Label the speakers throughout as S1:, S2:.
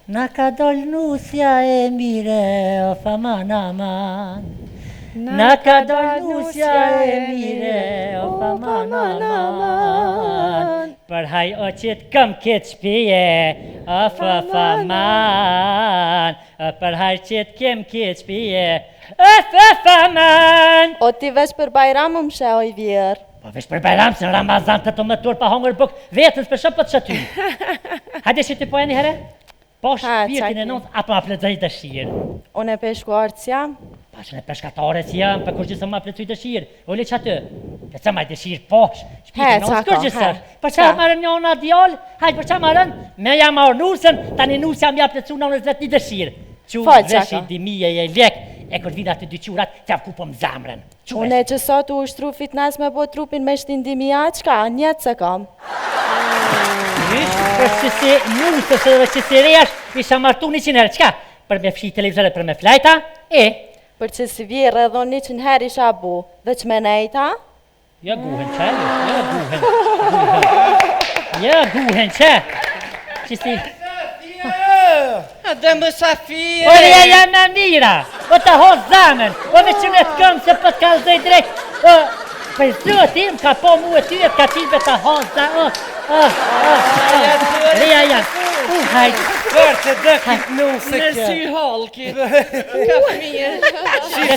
S1: Na ka dol nusja e mire, o faman aman. Na ka dol nusja e mire, o faman aman. Për haj o qëtë këm këtë shpije, o faman. Për haj qëtë kem këtë shpije, o faman.
S2: O ti vesh për Bajram më shë oj vjerë.
S1: Po vesh për Bajram, se në Ramazan të më tur pa hongër buk, vetën s'për shumë për të shëty. Hajde që ti poja një herë? Po shpirtin e nëndë, apo ma plëtëj dëshirë?
S2: Unë e peshkuarës jam?
S1: Pashën e peshkatarës jam, për kur gjithë ma plëtëj dëshirë. Uli që aty, për që ma dëshirë posh, shpirtin e nëndë, kur gjithë sërë. Për që marën një ona djallë, hajde për që marën, me jam marë nusën, tani nusë jam ja plëcu në nëzët një dëshirë. Që veshë i dimije e lek, e kur vidat të dyqurat, të avku po më zamrën.
S2: Unë e që sot u ushtru fitnes me bo trupin me shtin dimija, qka, njetë se kam.
S1: Për që si nusës dhe që si rejash, isha martu 100 herë, qka? Për me fshi televizore, për me flajta,
S2: Për që si vjerë edhe 100 herë isha bu, dhe që me nejta?
S1: Ja guhen që, ja guhen që. Që si...
S3: Dhe më Safie!
S1: Oja jam me mira, o të hosë zamen, o me që në të këmë se për të kalzoj drejt, për zëtim ka po mu e ty e ka qilve të hosë zamen, reja jam, hajtë.
S3: Për që dëkit nusë kjo. Në sy halki.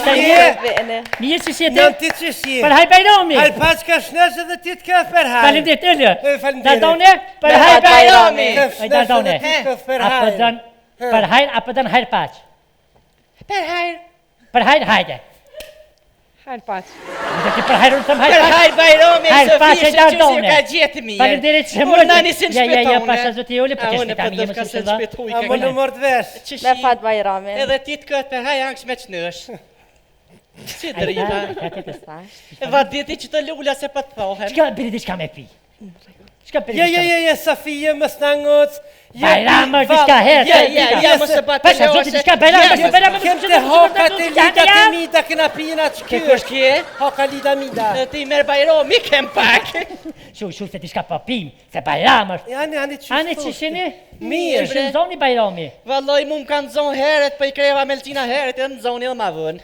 S3: Ka mirë.
S1: Mirë që shjetë?
S3: Njën ti që shjetë.
S1: Për haj Bajrami.
S3: Haj pas ka shneshë dhe ti të këth për haj.
S1: Falimderit, Ylja.
S3: Falimderit.
S1: Dardone, për haj Bajrami.
S3: Dardone.
S1: Për hajr, apo dënë hajr paq?
S3: Për hajr.
S1: Për hajr, hajde.
S3: Hajr paq.
S1: Dhe ti për hajr unë thëmë hajr paq?
S3: Për hajr Bajrami,
S1: hajr paq e
S3: Sofie, që ka gjetë mirë.
S1: Falimderit që
S3: mërë. Unë nani si në shpetone.
S1: Ja, pasha zoti Uli, për që shpetami jemë së shëda.
S3: A më në mërë të vesh.
S2: Me fat Bajrami.
S3: Edhe ti të këtë për hajr angës me qënësh. Si drita. E va diti që të lulla se për të thohem.
S1: Qka biri di qka me pi?
S3: Je, Safie, më snangëc.
S1: Bajramër, diçka herë.
S3: Ja, më së batë
S1: Pasha zoti diçka Bajramër.
S3: Këmte hokat e lida të mida këna pina që kjo. Kësh kje? Hoka lida mida. Ti merë Bajrami kem pak.
S1: Shu se diçka po pim, se Bajramër.
S3: Ani që
S1: shini?
S3: Mirë.
S1: Që në zoni Bajrami.
S3: Valloj mu më kanë zonë heret, për i kreva Meltina heret, edhe në zonë edhe ma vënë.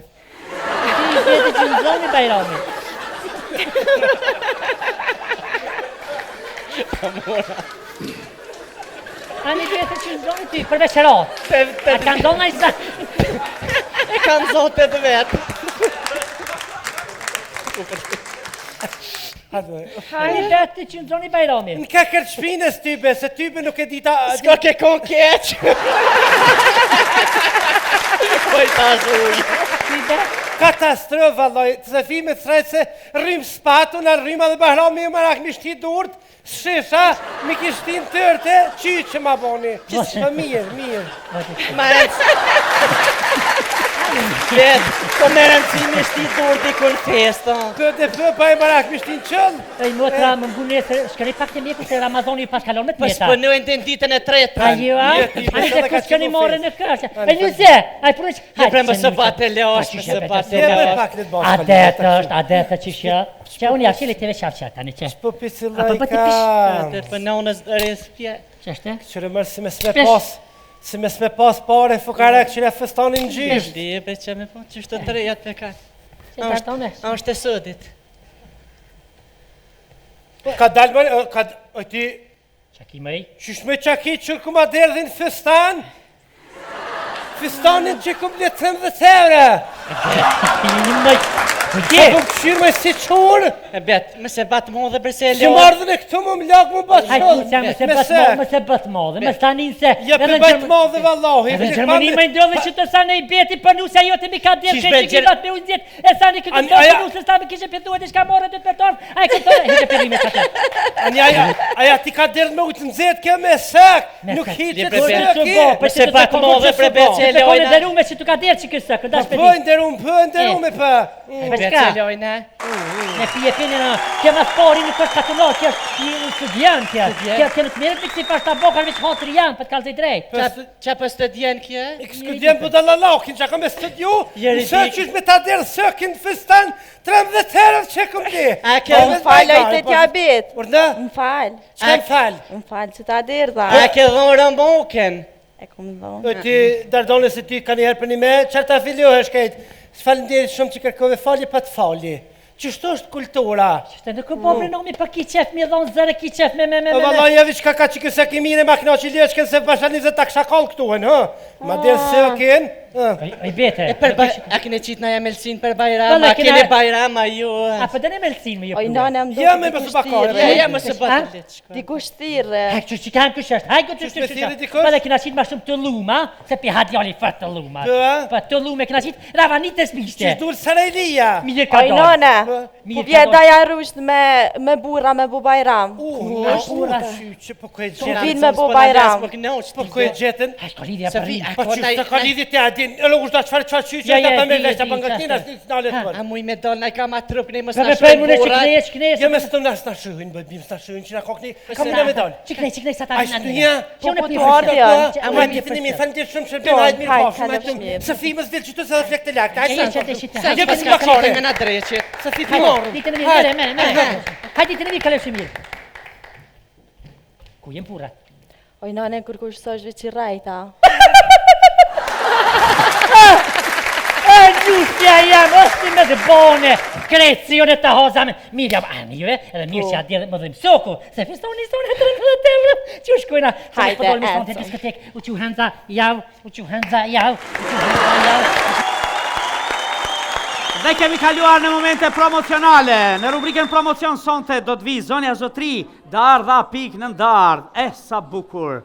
S1: Ti i veti që në zoni Bajrami. Ani vete që në zoni ty, përveç ratë. A kanë zonë a i sa?
S3: E kanë zonë të vetë.
S1: Ani vete që në zoni Bajrami.
S3: Në ka kërë shpines tybe, se tybe nuk e dita...
S4: S'ka ke kon keq.
S3: Pojta zujë. Katastrofë, valloj, të zëfime të srejtë se rrimë spatu, në rrimë dhe Bajrami e marak mi shti durët, shisha, mi kishtin tërte, qyqë që ma boni. Qësë mirë.
S4: Ma rëndë. Vetë, po me rëndësimi shti durët i kun festa.
S3: Këtë e për pa e marak mi shtin qëllë.
S1: E i motra më ngune se shkëri pak të mjeku se Ramazoni i pas kalon me të mjeta.
S4: Po s'pënojnë të ditën e tretë.
S1: A ju a? Ani dhe kus qëni more në kërshë. E një se, a i përëq...
S4: Je pre më së batë e leosh, më së batë e leosh.
S1: Adetë që shë. Që unë jafë qëli të ve qafë qëta, në që?
S3: Shpo pisi
S1: Apo po ti
S3: lajka.
S4: Për në unës rëspje.
S1: Qështë?
S3: Qërë mërë si me s'me pas pare fukarek që le fëstanin gjisht.
S4: Di e be që me po, që shtë të rejat për ka.
S1: Që ta tone?
S4: A është e sëdit.
S3: Ka dalë mërë, o ti...
S1: Qaki mëri?
S3: Qysh me qaki që kuma derdhin fëstan? Fëstanin që kum dhe 13 euro. Ka kum këshirë me si qurë.
S4: E betë, më se batë mo dhe bërse e
S3: Që
S4: leosh.
S3: mardhën e këtu më mlak më batë
S1: Hajtë
S3: shumë.
S1: që më se bëtë modhe, më stanin se...
S3: Ja për bëjtë modhe vallohi.
S1: Edhe në Gjermani me ndodhe që të sa në i beti për nusja jote mi ka djerë që që kilat me unë zjetë, e sa në këtë të për nusë sta me kishe pëndu e të shka morë dhe të përtonë, a e këtë tërë, hite përrime të të.
S3: Aja ti ka dherë me ujtë nëzet ke me sëk, nuk hiqet sëki.
S4: Mëse batë mo dhe për betë që e leojna.
S1: Për derume që tu ka dherë që kësë sëk,
S3: Pëjnë derume për.
S4: Vecelojna.
S1: Ne pjetin në kema spori në kështë katunor, kjo është një studian kjo. Kjo në të mirët në kësi pas të bokar veç hatër janë, për të kalë të i drejt.
S4: Qa për studian kjo?
S3: Ik studian për dalalakin, që kam e studiu, sëqysh me ta derë sëkin fëstan, 13 herët që kom di.
S2: Më falë ojtë të tja bit.
S3: Urna?
S2: Më falë.
S3: Që kam falë?
S2: Më falë që ta dirë dha.
S4: A ke dhonë rëmboken?
S2: E kom dhonë.
S3: Ti, dardone se ti ka njerë për një me, qërë ta filiohesh kajtë, së falenderit shumë që kërkove falje pa të falje. Qështu është kultura?
S1: Qështë në këpobri nomi pa ki qef mi dhonë zërë ki qef me.
S3: O valla jevi qka ka që këse kimi në makna që lië qëken se pasha 20 ta kësha kallë këtuhen, hë? Ma dirë se o kënë?
S1: I bete.
S4: A kene qitë na jamelsin për bajram, a kene bajram a ju?
S1: A për dëne melsin me ju
S2: Oj, nane më
S3: Ja me më së bakare.
S4: Ja më së batë.
S2: Dikush thirë.
S1: Hajë që që kanë kështë është, hajë këtë
S3: Qështë me thirë dikush?
S1: Për dhe kina qitë ma shumë të luma, se pi hadjali fërë të luma. Për të lume kina qitë ravanit e smishte.
S3: Qështë dur Sarajlia?
S1: Mirë ka
S2: Oj,
S1: donë.
S2: nane, po vjetë daja rusht me bura me bu bajram.
S1: Bura.
S3: Që po kë e
S2: Po
S3: gjetën?
S2: vinë me bu bajram.
S3: Po kë e gjetën?
S1: Hajë ka lidhja për rinë.
S3: Po qështë të ka lidhje të adin? E lëgush da qëfar qyqë,
S1: Ja,
S3: da
S1: ja,
S3: pa me
S1: di,
S3: veç, da
S1: di,
S3: pa nga
S1: qa,
S3: t'nina,
S1: qa.
S3: s'nalet për.
S4: A muj me dollë na i ka ma trup, ne mos
S1: Për
S4: na
S1: me
S4: shkën
S1: përmune që
S4: bura.
S1: këne.
S3: Ja me së të nas në shuhin, bëjt bim së në shuhin, që na kokni, kam në me dollë.
S1: Qiknej sa ta
S3: A
S1: vina
S3: shtu
S1: një.
S3: një?
S1: Që unë
S2: Po,
S1: e
S2: po, ardhja.
S3: A ma një të një mi, fanë të shumë shërbim, hajtë mirë
S2: hajtë,
S3: bashkë, me
S2: hajtë,
S3: të
S2: mirë.
S3: Së fi më zvilë që të se dhe flek të lakë,
S1: Qe
S3: hajtë
S1: qete qete.
S4: Sa
S3: Hajde,
S4: pas
S3: pas
S4: ka
S3: bakare.
S4: qenë nga dreqit.
S3: Së fi të
S1: Hajde,
S3: morë.
S1: ditë në mirë, me. Hajde ditë në mirë kalë mirë. Ku jem pura?
S2: Oj, nane, kur kush së është veç i rajta.
S1: Gjustja jam, është me të bone, krecionet të hozame. Mirë jam, a njëve, edhe mirë që atë më dhëmë soku, se festoni e të rëmë, që u shkojna, që me përdojnë me sonë të diskotek, u që hënza jav.
S5: Dhe kemi kaluar në momente promocionale. Në rubrikën promocion sonte do të vi zonja zotri, dardha pik në ndardh. Sa bukur.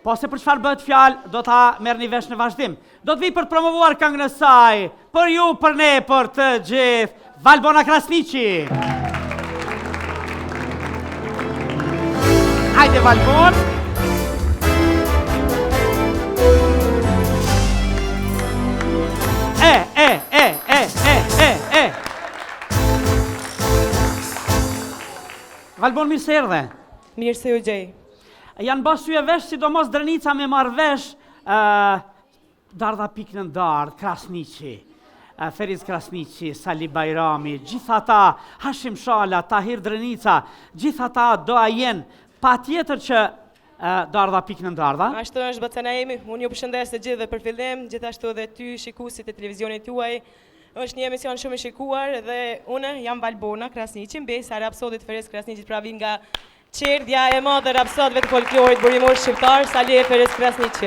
S5: Po se për çfarë bëhet fjalë, do ta merrni vesh në vazhdim. Do të vi për të promovuar këngën e saj, për ju, për ne, për të gjithë, Valbona Krasniqi. Hajde Valbon. Valbon, mirë se erdhe.
S6: Mirë se u gjej.
S5: Janë bërë sy e vesh, sidomos Drenica me marrë vesh Dardha pik në ndardh, Krasniqi, Feriz Krasniqi, Sali Bajrami, gjitha ta, Hashim Shala, Tahir Drenica, gjitha ta doa jenë, pa tjetër që Dardha pik në ndardha.
S6: Ashtu është Bacana emi, unë ju përshëndes të gjithë dhe për fillim, gjithashtu dhe ty shikuesit e televizionit tuaj. Është një emision shumë i shikuar dhe unë jam Valbona Krasniqi, mbesa rapsodit Feriz Krasniqit, pra vin nga Qerdja e madhe rapsodëve të folklorit burimor shqiptar, Sali Feriz Krasniqi.